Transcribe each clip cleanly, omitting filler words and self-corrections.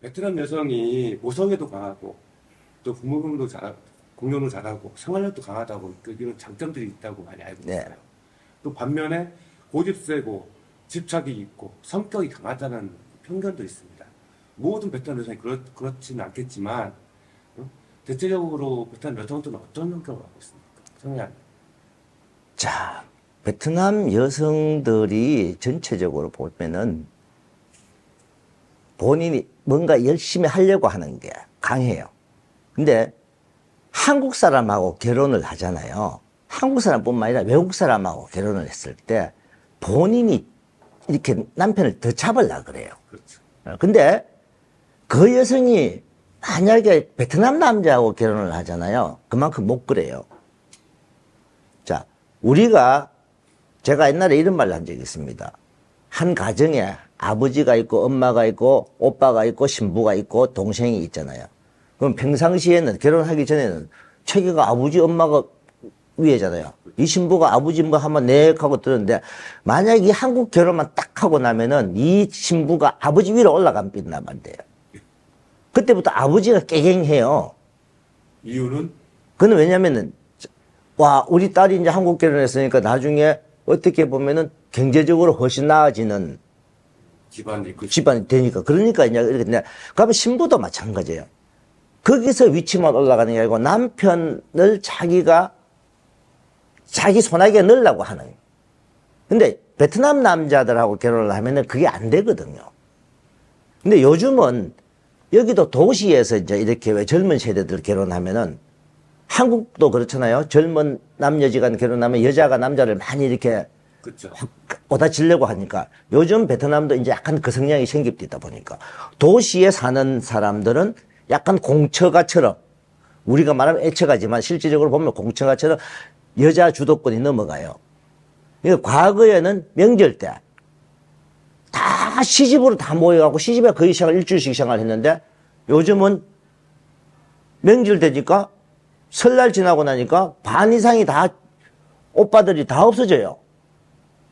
베트남 여성이 모성애도 강하고 또 부모님도 잘하고 공연도 잘하고 생활력도 강하다고 이런 장점들이 있다고 많이 알고 네. 있어요. 또 반면에 고집 세고 집착이 있고 성격이 강하다는 편견도 있습니다. 모든 베트남 여성이 그렇지는 않겠지만 대체적으로 베트남 여성들은 어떤 성격을 하고 있습니까? 성향. 자, 베트남 여성들이 전체적으로 보면은 본인이 뭔가 열심히 하려고 하는 게 강해요. 근데 한국 사람하고 결혼을 하잖아요. 한국 사람뿐만 아니라 외국 사람하고 결혼을 했을 때 본인이 이렇게 남편을 더 잡으려고 그래요. 그렇죠. 근데 그 여성이 만약에 베트남 남자하고 결혼을 하잖아요. 그만큼 못 그래요. 자, 제가 옛날에 이런 말을 한 적이 있습니다. 한 가정에 아버지가 있고 엄마가 있고 오빠가 있고 신부가 있고 동생이 있잖아요. 그럼 평상시에는 결혼하기 전에는 체계가 아버지 엄마가 위에잖아요. 이 신부가 아버지 뭐 하면 네 하고 뜨는데 만약 이 한국 결혼만 딱 하고 나면은 이 신부가 아버지 위로 올라가면 빈다면 안 돼요. 그때부터 아버지가 깨갱해요. 이유는 그는 왜냐면은 와 우리 딸이 이제 한국 결혼했으니까 나중에 어떻게 보면은 경제적으로 훨씬 나아지는 집안이 되니까 그러니까 이제 이렇게 그러면 신부도 마찬가지예요. 거기서 위치만 올라가는 게 아니고 남편을 자기 손아귀에 넣으려고 하는 거예요. 근데 베트남 남자들하고 결혼을 하면은 그게 안 되거든요. 근데 요즘은 여기도 도시에서 이제 이렇게 왜 젊은 세대들 결혼하면은 한국도 그렇잖아요. 젊은 남녀지간 결혼하면 여자가 남자를 많이 이렇게 그렇죠. 오다 지려고 하니까 요즘 베트남도 이제 약간 그 성향이 생깁니다 보니까 도시에 사는 사람들은 약간 공처가처럼 우리가 말하면 애처가지만 실질적으로 보면 공처가처럼 여자 주도권이 넘어가요. 그러니까 과거에는 명절 때 다 시집으로 다 모여가고 시집에 거의 시작을 일주일씩 시작을 했는데 요즘은 명절 되니까 설날 지나고 나니까 반 이상이 다 오빠들이 다 없어져요.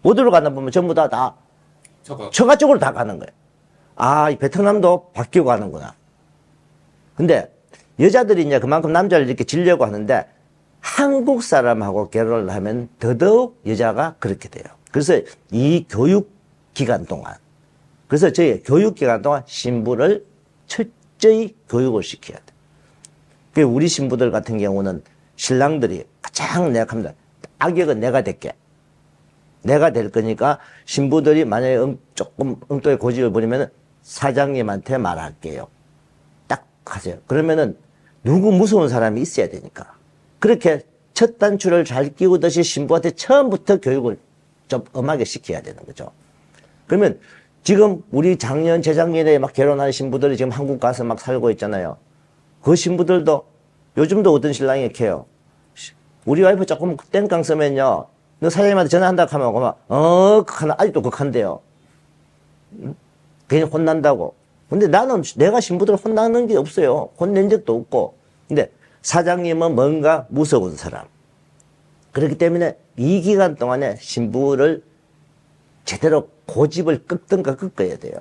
어디로 가나 보면 전부 다 처가 쪽으로 다 가는 거예요. 아, 이 베트남도 바뀌고 가는구나. 근데 여자들이 이제 그만큼 남자를 이렇게 지려고 하는데 한국 사람하고 결혼을 하면 더더욱 여자가 그렇게 돼요. 그래서 이 교육 기간 동안 그래서 저희 교육 기간 동안 신부를 철저히 교육을 시켜야 돼. 우리 신부들 같은 경우는 신랑들이 가장 내가 합니다. 악역은 내가 될게. 내가 될 거니까 신부들이 만약에 조금 엉뚱하게 고집을 부리면 사장님한테 말할게요. 딱 하세요. 그러면은 누구 무서운 사람이 있어야 되니까. 그렇게 첫 단추를 잘 끼우듯이 신부한테 처음부터 교육을 좀 엄하게 시켜야 되는 거죠. 그러면 지금 우리 작년, 재작년에 막 결혼한 신부들이 지금 한국 가서 막 살고 있잖아요. 그 신부들도 요즘도 어떤 신랑이 이렇게 해요. 우리 와이프 조금 땡깡 쓰면요. 너 사장님한테 전화한다 하면 극하나 아직도 극한데요. 괜히 혼난다고. 근데 나는 내가 신부들 혼나는 게 없어요. 혼낸 적도 없고. 근데 사장님은 뭔가 무서운 사람. 그렇기 때문에 이 기간 동안에 신부를 제대로 고집을 꺾든가 꺾어야 돼요.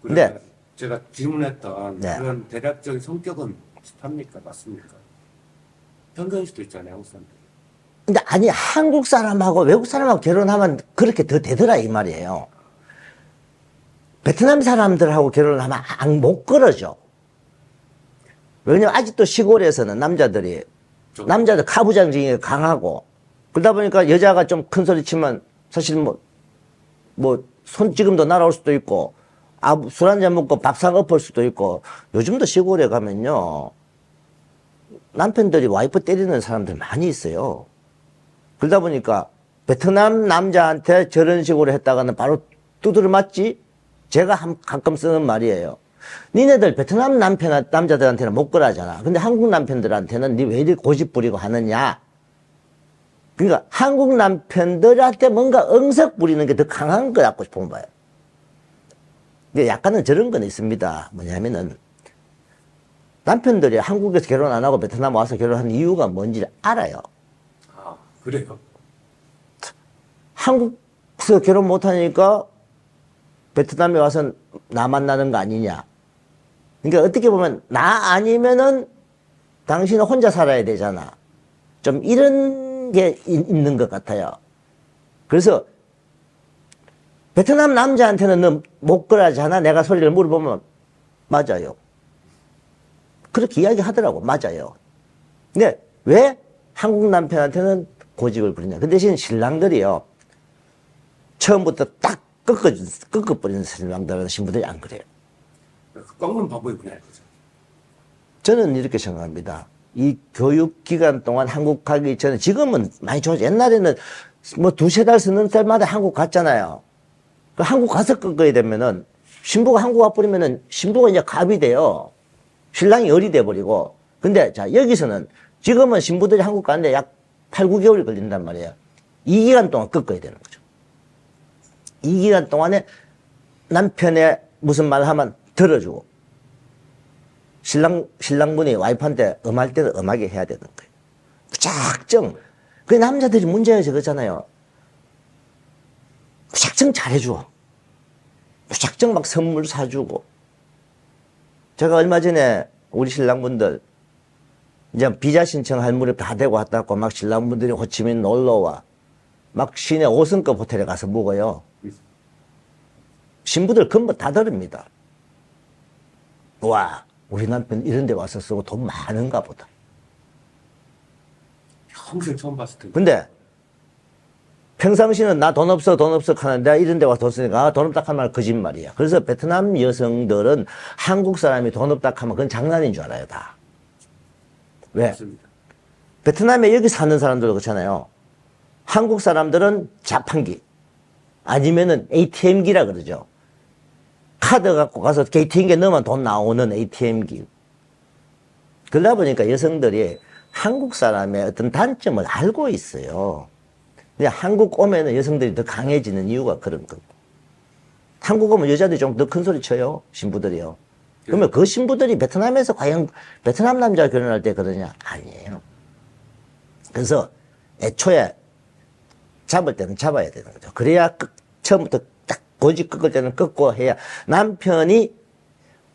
근데 제가 질문했던 네. 그런 대략적인 성격은 비슷합니까? 맞습니까? 편견일 수도 있잖아요, 한국 사람들. 근데 아니 한국 사람하고 외국 사람하고 결혼하면 그렇게 더 되더라 이 말이에요. 베트남 사람들하고 결혼을 하면 못 그러죠. 왜냐면 아직도 시골에서는 남자들 가부장적인 게 강하고 그러다 보니까 여자가 좀 큰 소리 치면 사실 뭐 손찌검도 날아올 수도 있고 술 한잔 먹고 밥상 엎을 수도 있고 요즘도 시골에 가면요 남편들이 와이프 때리는 사람들 많이 있어요. 그러다 보니까 베트남 남자한테 저런 식으로 했다가는 바로 두드려 맞지? 제가 가끔 쓰는 말이에요. 니네들 베트남 남자들한테는 못 그러잖아. 근데 한국 남편들한테는 니 왜 이리 고집 부리고 하느냐? 그러니까 한국 남편들한테 뭔가 응석 부리는 게 더 강한 거 같고 싶은 거예요. 근데 약간은 저런 건 있습니다. 뭐냐면은 남편들이 한국에서 결혼 안 하고 베트남 와서 결혼하는 이유가 뭔지 알아요. 아, 그래요? 한국에서 결혼 못하니까 베트남에 와서 나 만나는 거 아니냐. 그러니까 어떻게 보면 나 아니면은 당신은 혼자 살아야 되잖아. 좀 이런 게 있는 것 같아요. 그래서 베트남 남자한테는 너 못 그러잖아. 내가 소리를 물어보면 맞아요. 그렇게 이야기하더라고. 맞아요. 근데 왜 한국 남편한테는 고집을 부리냐. 그 대신 신랑들이요. 처음부터 딱 꺾어버리는 신랑들은 신부들이 안 그래요. 꺾는 방법이 그냥 거죠. 저는 이렇게 생각합니다. 이 교육 기간 동안 한국 가기 전에 지금은 많이 좋아져. 옛날에는 뭐 두세 달 쓰는 때마다 한국 갔잖아요. 그 한국 가서 꺾어야 되면은 신부가 한국 와버리면은 신부가 이제 갑이 돼요. 신랑이 열이 돼버리고. 근데 자, 여기서는 지금은 신부들이 한국 가는데 약 8, 9개월이 걸린단 말이에요. 이 기간 동안 꺾어야 되는 거죠. 이 기간 동안에 남편의 무슨 말 하면 들어주고. 신랑분이 와이프한테 음할 때는 음하게 해야 되는 거예요. 무작정. 그 남자들이 문제가 저거잖아요. 무작정 잘해줘. 무작정 막 선물 사주고. 제가 얼마 전에 우리 신랑분들 이제 비자 신청할 무렵 다 되고 왔다고 막 신랑분들이 호치민 놀러와. 막 시내 5성급 호텔에 가서 묵어요. 신부들 근무 다 다릅니다. 와, 우리 남편 이런 데 와서 쓰고 돈 많은가 보다. 평생 처음 봤을 텐데. 근데 평상시는 나 돈 없어 하는데 내가 이런 데 와서 돈 쓰니까 아, 돈 없다 하면 거짓말이야. 그래서 베트남 여성들은 한국 사람이 돈 없다 하면 그건 장난인 줄 알아요, 다. 왜? 맞습니다. 베트남에 여기 사는 사람들도 그렇잖아요. 한국 사람들은 자판기 아니면은 ATM기라 그러죠. 카드 갖고 가서 ATM기에 넣으면 돈 나오는 ATM기. 그러다 보니까 여성들이 한국 사람의 어떤 단점을 알고 있어요. 근데 한국 오면은 여성들이 더 강해지는 이유가 그런 거고. 한국 오면 여자들이 좀 더 큰 소리 쳐요. 신부들이요. 그러면 그 신부들이 베트남에서 과연 베트남 남자 결혼할 때 그러냐? 아니에요. 그래서 애초에 잡을 때는 잡아야 되는 거죠. 그래야 처음부터 딱 고집 꺾을 때는 꺾고 해야 남편이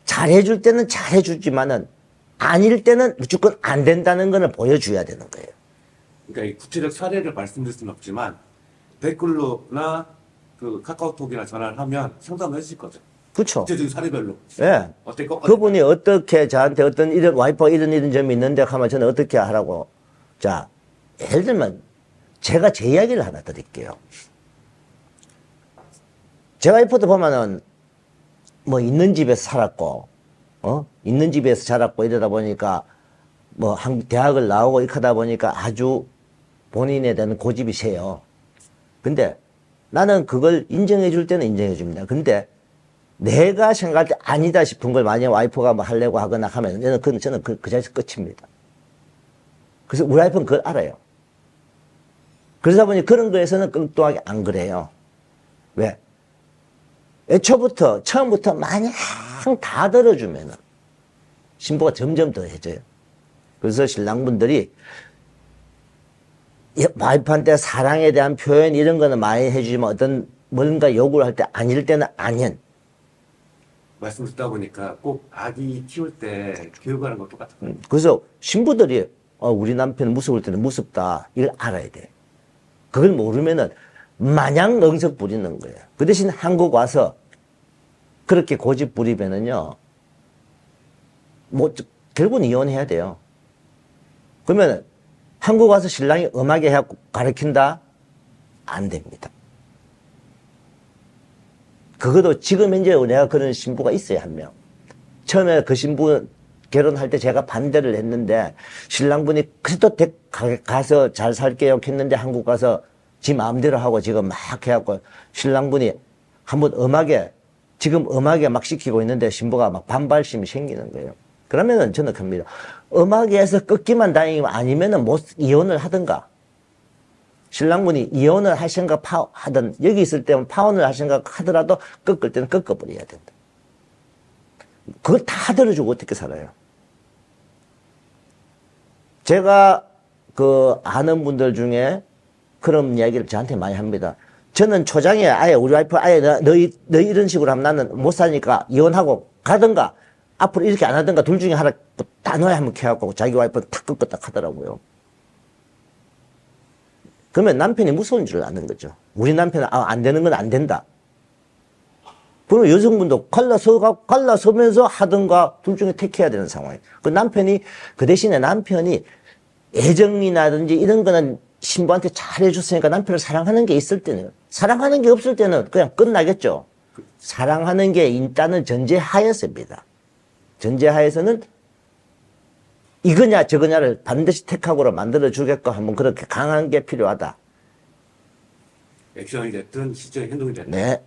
잘해줄 때는 잘해주지만은 아닐 때는 무조건 안 된다는 거는 보여줘야 되는 거예요. 그러니까 이 구체적 사례를 말씀드릴 수는 없지만 댓글로나 그 카카오톡이나 전화를 하면 상담을 해주실 거죠. 그렇죠. 구체적인 사례별로. 예. 어떻게 꺾어? 그분이 어떻게 저한테 어떤 이런 와이프가 이런 점이 있는데 하면 저는 어떻게 하라고. 자, 예를 들면 제가 제 이야기를 하나 드릴게요. 제 와이프도 보면은 뭐 있는 집에서 살았고, 있는 집에서 자랐고 이러다 보니까 뭐 대학을 나오고 이렇게 하다 보니까 아주 본인에 대한 고집이 세요. 근데 나는 그걸 인정해 줄 때는 인정해 줍니다. 근데 내가 생각할 때 아니다 싶은 걸 만약 와이프가 뭐 하려고 하거나 하면 저는 그 자리에서 끝입니다. 그래서 우리 와이프는 그걸 알아요. 그러다 보니 그런 거에서는 엉뚱하게 안 그래요. 왜? 처음부터 마냥 다 들어주면은 신부가 점점 더 해져요. 그래서 신랑분들이 와이프한테 사랑에 대한 표현 이런 거는 많이 해주지만 어떤 뭔가 요구를 할 때 아닐 때는 아닌. 말씀 듣다 보니까 꼭 아기 키울 때 교육하는 거 똑같아요. 그래서 신부들이 우리 남편 무서울 때는 무섭다. 이걸 알아야 돼. 그걸 모르면은 마냥 응석 부리는 거예요. 그 대신 한국 와서 그렇게 고집 부리면은요, 뭐, 결국은 이혼해야 돼요. 그러면 한국 와서 신랑이 음하게 해갖고 가르친다? 안 됩니다. 그것도 지금 현재 내가 그런 신부가 있어요, 한 명. 처음에 그 신부 결혼할 때 제가 반대를 했는데 신랑분이 그래도 가서 잘 살게요 했는데 한국 가서 지 마음대로 하고 지금 막 해갖고 신랑분이 한번 지금 음하게 막 시키고 있는데 신부가 막 반발심이 생기는 거예요. 그러면은 저는 큽니다. 음하게에서 꺾기만 다행이면 아니면은 이혼을 하든가. 신랑분이 이혼을 할 생각 하든 여기 있을 때는 파혼을 할 생각 하더라도 꺾을 때는 꺾어버려야 된다. 그걸 다 들어주고 어떻게 살아요? 제가 아는 분들 중에 그런 이야기를 저한테 많이 합니다. 저는 초장에 아예 우리 와이프 아예 너 이런 식으로 하면 나는 못 사니까 이혼하고 가든가 앞으로 이렇게 안 하든가 둘 중에 하나 단호히 한번 캐갖고 자기 와이프는 탁 끊고 딱 하더라고요. 그러면 남편이 무서운 줄 아는 거죠. 우리 남편은 안 되는 건 안 된다. 그러면 여성분도 갈라서면서 하든가 둘 중에 택해야 되는 상황이에요. 그 남편이, 그 대신에 남편이 애정이라든지 이런 거는 신부한테 잘 해줬으니까 남편을 사랑하는 게 있을 때는, 사랑하는 게 없을 때는 그냥 끝나겠죠. 사랑하는 게 있다는 전제하에서입니다. 전제하에서는 이거냐 저거냐를 반드시 택하고로 만들어주겠고 한번 그렇게 강한 게 필요하다. 액션이 됐든 실제 행동이 됐든. 네.